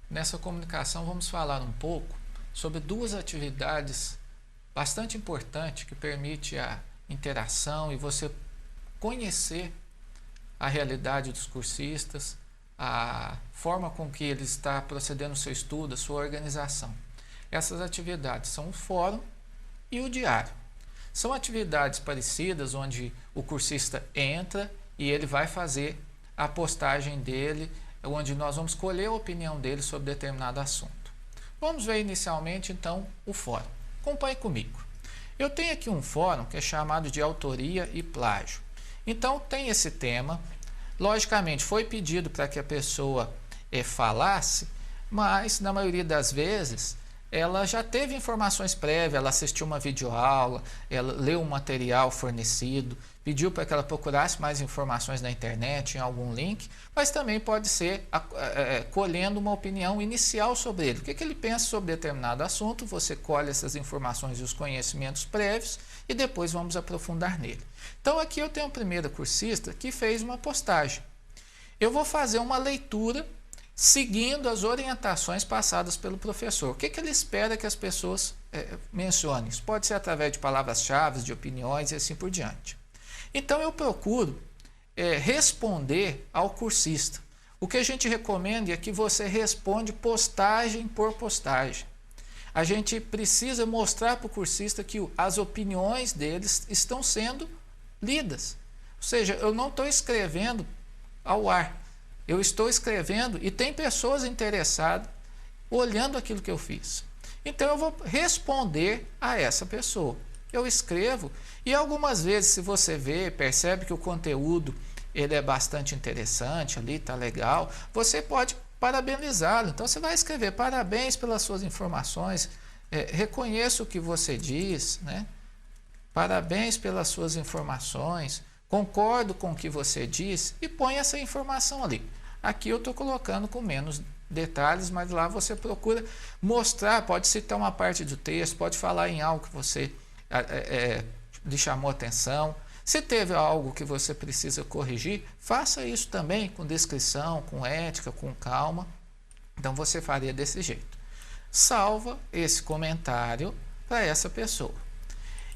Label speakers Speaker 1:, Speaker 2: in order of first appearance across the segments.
Speaker 1: Nessa comunicação vamos falar um pouco sobre duas atividades bastante importantes que permitem a interação e você conhecer a realidade dos cursistas, a forma com que ele está procedendo o seu estudo, a sua organização. Essas atividades são o fórum e o diário. São atividades parecidas onde o cursista entra e ele vai fazer a postagem dele, onde nós vamos colher a opinião dele sobre determinado assunto. Vamos ver inicialmente então o fórum. Acompanhe comigo. Eu tenho aqui um fórum que é chamado de autoria e plágio. Então tem esse tema. Logicamente foi pedido para que a pessoa falasse, mas na maioria das vezes ela já teve informações prévias, ela assistiu uma videoaula, ela leu um material fornecido, pediu para que ela procurasse mais informações na internet, em algum link, mas também pode ser colhendo uma opinião inicial sobre ele. O que ele pensa sobre determinado assunto, você colhe essas informações e os conhecimentos prévios e depois vamos aprofundar nele. Então aqui eu tenho um primeiro cursista que fez uma postagem. Eu vou fazer uma leitura seguindo as orientações passadas pelo professor. O que ele espera que as pessoas mencionem? Isso pode ser através de palavras-chave, de opiniões e assim por diante. Então eu procuro responder ao cursista. O que a gente recomenda é que você responde postagem por postagem. A gente precisa mostrar para o cursista que as opiniões deles estão sendo lidas. Ou seja, eu não estou escrevendo ao ar. Eu estou escrevendo e tem pessoas interessadas olhando aquilo que eu fiz. Então eu vou responder a essa pessoa. Eu escrevo e algumas vezes, se você vê, percebe que o conteúdo ele é bastante interessante ali, tá legal, você pode parabenizá-lo. Então você vai escrever: parabéns pelas suas informações, reconheço o que você diz, né? Parabéns pelas suas informações, concordo com o que você diz, e põe essa informação ali. Aqui eu estou colocando com menos detalhes, mas lá você procura mostrar, pode citar uma parte do texto, pode falar em algo que você lhe chamou atenção. Se teve algo que você precisa corrigir, faça isso também com descrição, com ética, com calma. Então você faria desse jeito. Salva esse comentário para essa pessoa.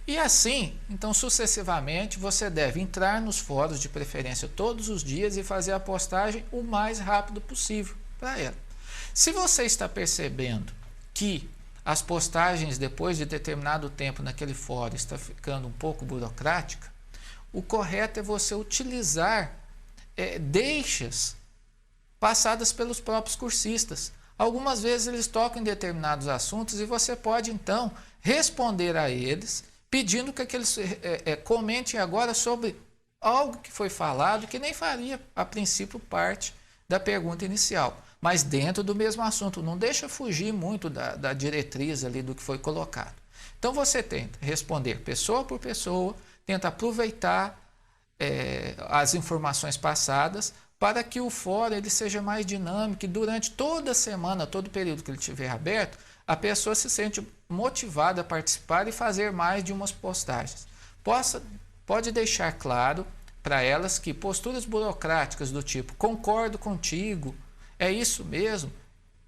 Speaker 1: E assim, então sucessivamente, você deve entrar nos fóruns de preferência todos os dias e fazer a postagem o mais rápido possível para ela. Se você está percebendo que as postagens depois de determinado tempo naquele fórum está ficando um pouco burocrática, o correto é você utilizar deixas passadas pelos próprios cursistas. Algumas vezes eles tocam em determinados assuntos e você pode então responder a eles pedindo que eles comentem agora sobre algo que foi falado que nem faria a princípio parte da pergunta inicial, mas dentro do mesmo assunto. Não deixa fugir muito da diretriz ali do que foi colocado. Então você tenta responder pessoa por pessoa, tenta aproveitar as informações passadas para que o fórum ele seja mais dinâmico e durante toda a semana, todo o período que ele estiver aberto, a pessoa se sente motivada a participar e fazer mais de umas postagens. Pode deixar claro para elas que posturas burocráticas do tipo concordo contigo, é isso mesmo,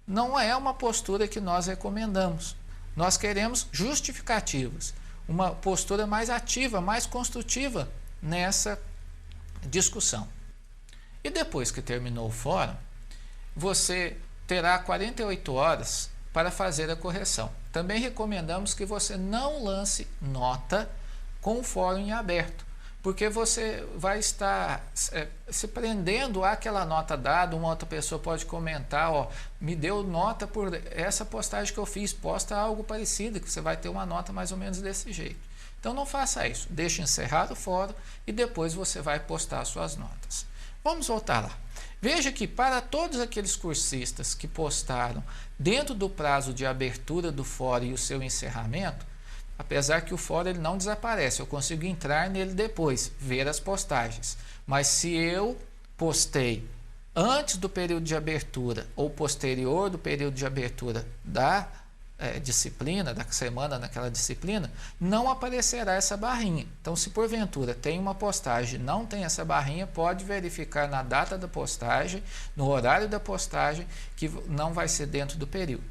Speaker 1: não é uma postura que nós recomendamos. Nós queremos justificativas, uma postura mais ativa, mais construtiva nessa discussão. E depois que terminou o fórum, você terá 48 horas para fazer a correção. Também recomendamos que você não lance nota com o fórum em aberto, porque você vai estar se prendendo àquela nota dada. Uma outra pessoa pode comentar, me deu nota por essa postagem que eu fiz, posta algo parecido, que você vai ter uma nota mais ou menos desse jeito. Então não faça isso, deixe encerrar o fórum e depois você vai postar suas notas. Vamos voltar lá. Veja que para todos aqueles cursistas que postaram dentro do prazo de abertura do fórum e o seu encerramento, apesar que o fórum ele não desaparece, eu consigo entrar nele depois, ver as postagens. Mas se eu postei antes do período de abertura ou posterior do período de abertura disciplina, da semana naquela disciplina, não aparecerá essa barrinha. Então, se porventura tem uma postagem e não tem essa barrinha, pode verificar na data da postagem, no horário da postagem, que não vai ser dentro do período.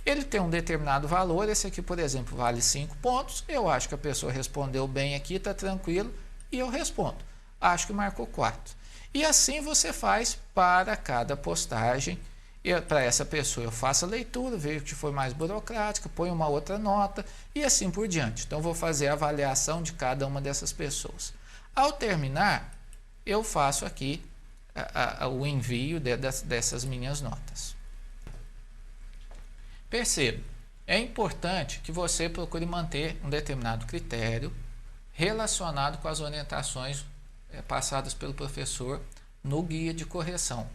Speaker 1: Ele tem um determinado valor, esse aqui, por exemplo, vale 5 pontos, eu acho que a pessoa respondeu bem aqui, está tranquilo, e eu respondo. Acho que marcou 4. E assim você faz para cada postagem. Para essa pessoa eu faço a leitura, vejo que foi mais burocrática, ponho uma outra nota e assim por diante. Então vou fazer a avaliação de cada uma dessas pessoas. Ao terminar, eu faço aqui o envio dessas minhas notas. Perceba, é importante que você procure manter um determinado critério relacionado com as orientações passadas pelo professor no guia de correção.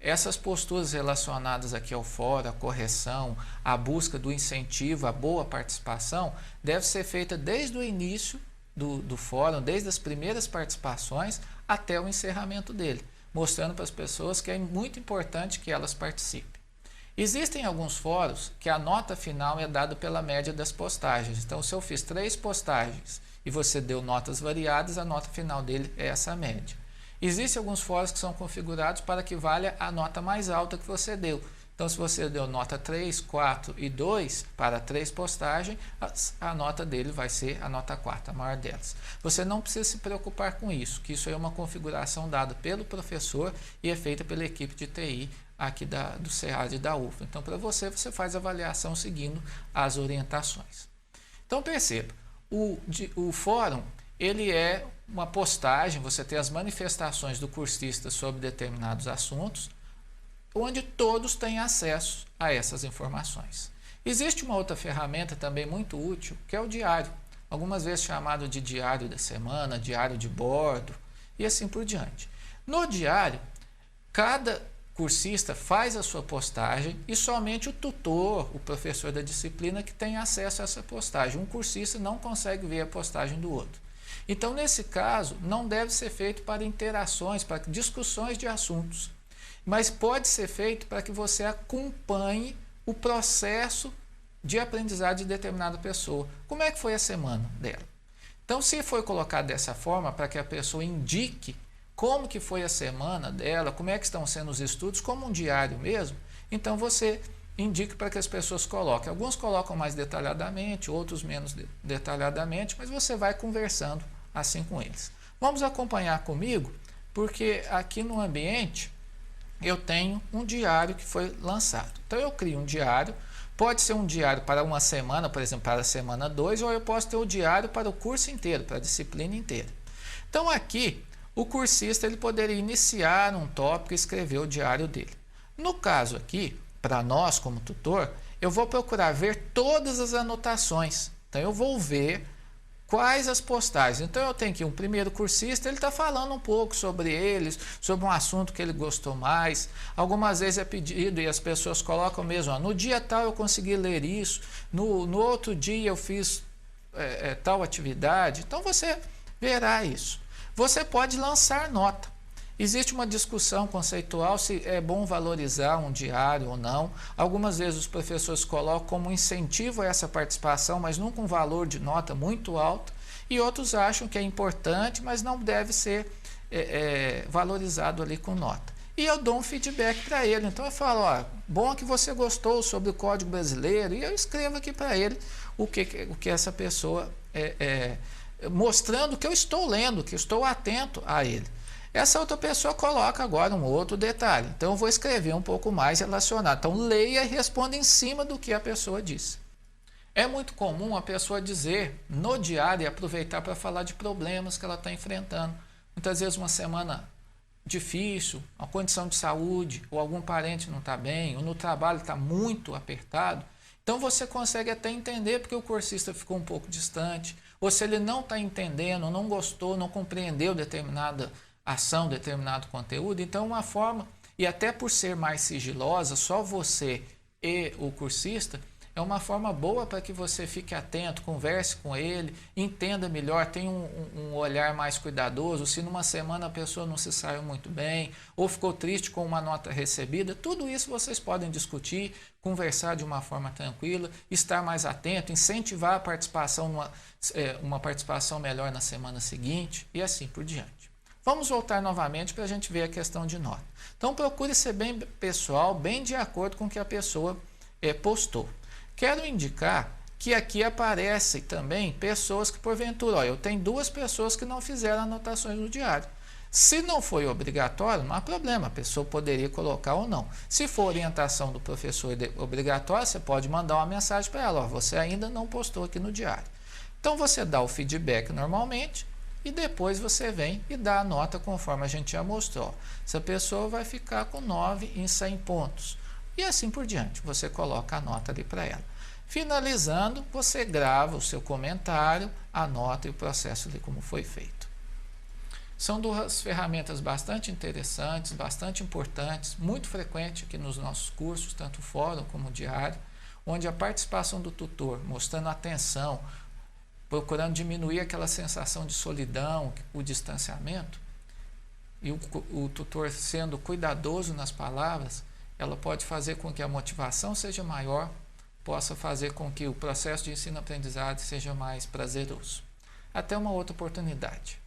Speaker 1: Essas posturas relacionadas aqui ao fórum, à correção, à busca do incentivo, à boa participação, deve ser feita desde o início do fórum, desde as primeiras participações até o encerramento dele, mostrando para as pessoas que é muito importante que elas participem. Existem alguns fóruns que a nota final é dada pela média das postagens. Então, se eu fiz 3 postagens e você deu notas variadas, a nota final dele é essa média. Existem alguns fóruns que são configurados para que valha a nota mais alta que você deu. Então, se você deu nota 3, 4 e 2 para 3 postagens, a nota dele vai ser a nota 4, a maior delas. Você não precisa se preocupar com isso, que isso é uma configuração dada pelo professor e é feita pela equipe de TI aqui do SEAD e da UFA. Então, para você faz a avaliação seguindo as orientações. Então, perceba, o fórum, ele é uma postagem, você tem as manifestações do cursista sobre determinados assuntos, onde todos têm acesso a essas informações. Existe uma outra ferramenta também muito útil, que é o diário, algumas vezes chamado de diário da semana, diário de bordo e assim por diante. No diário, cada cursista faz a sua postagem e somente o tutor, o professor da disciplina, que tem acesso a essa postagem. Um cursista não consegue ver a postagem do outro. Então, nesse caso, não deve ser feito para interações, para discussões de assuntos, mas pode ser feito para que você acompanhe o processo de aprendizado de determinada pessoa. Como é que foi a semana dela? Então, se foi colocado dessa forma, para que a pessoa indique como que foi a semana dela, como é que estão sendo os estudos, como um diário mesmo, então você indica para que as pessoas coloquem. Alguns colocam mais detalhadamente, outros menos detalhadamente, mas você vai conversando assim com eles. Vamos acompanhar comigo, porque aqui no ambiente eu tenho um diário que foi lançado. Então eu crio um diário, pode ser um diário para uma semana, por exemplo, para a semana 2, ou eu posso ter o diário para o curso inteiro, para a disciplina inteira. Então aqui, o cursista ele poderia iniciar um tópico e escrever o diário dele. No caso aqui, para nós como tutor, eu vou procurar ver todas as anotações. Então eu vou ver quais as postagens. Então eu tenho aqui um primeiro cursista, ele está falando um pouco sobre eles, sobre um assunto que ele gostou mais. Algumas vezes é pedido e as pessoas colocam mesmo, no dia tal eu consegui ler isso, no outro dia eu fiz tal atividade. Então você verá isso. Você pode lançar nota. Existe uma discussão conceitual se é bom valorizar um diário ou não. Algumas vezes os professores colocam como incentivo a essa participação, mas nunca um valor de nota muito alto. E outros acham que é importante, mas não deve ser valorizado ali com nota. E eu dou um feedback para ele. Então eu falo, ó, bom que você gostou sobre o Código Brasileiro. E eu escrevo aqui para ele o que essa pessoa mostrando que eu estou lendo, que eu estou atento a ele. Essa outra pessoa coloca agora um outro detalhe. Então eu vou escrever um pouco mais relacionado. Então leia e responda em cima do que a pessoa disse. É muito comum a pessoa dizer no diário e aproveitar para falar de problemas que ela está enfrentando. Muitas vezes uma semana difícil, uma condição de saúde, ou algum parente não está bem, ou no trabalho está muito apertado. Então você consegue até entender porque o cursista ficou um pouco distante, ou se ele não está entendendo, não gostou, não compreendeu determinada ação, determinado conteúdo. Então uma forma, e até por ser mais sigilosa, só você e o cursista, é uma forma boa para que você fique atento, converse com ele, entenda melhor, tenha um olhar mais cuidadoso. Se numa semana a pessoa não se saiu muito bem, ou ficou triste com uma nota recebida, tudo isso vocês podem discutir, conversar de uma forma tranquila, estar mais atento, incentivar a participação, uma participação melhor na semana seguinte e assim por diante. Vamos voltar novamente para a gente ver a questão de nota. Então procure ser bem pessoal, bem de acordo com o que a pessoa postou. Quero indicar que aqui aparecem também pessoas que porventura, eu tenho 2 pessoas que não fizeram anotações no diário. Se não foi obrigatório, não há problema, a pessoa poderia colocar ou não. Se for orientação do professor obrigatória, você pode mandar uma mensagem para ela, você ainda não postou aqui no diário. Então você dá o feedback normalmente e depois você vem e dá a nota conforme a gente já mostrou. Essa pessoa vai ficar com 9 em 100 pontos. E assim por diante, você coloca a nota ali para ela. Finalizando, você grava o seu comentário, a nota e o processo ali como foi feito. São 2 ferramentas bastante interessantes, bastante importantes, muito frequente aqui nos nossos cursos, tanto o fórum como o diário, onde a participação do tutor, mostrando atenção, procurando diminuir aquela sensação de solidão, o distanciamento, e o tutor sendo cuidadoso nas palavras, ela pode fazer com que a motivação seja maior, possa fazer com que o processo de ensino-aprendizagem seja mais prazeroso. Até uma outra oportunidade.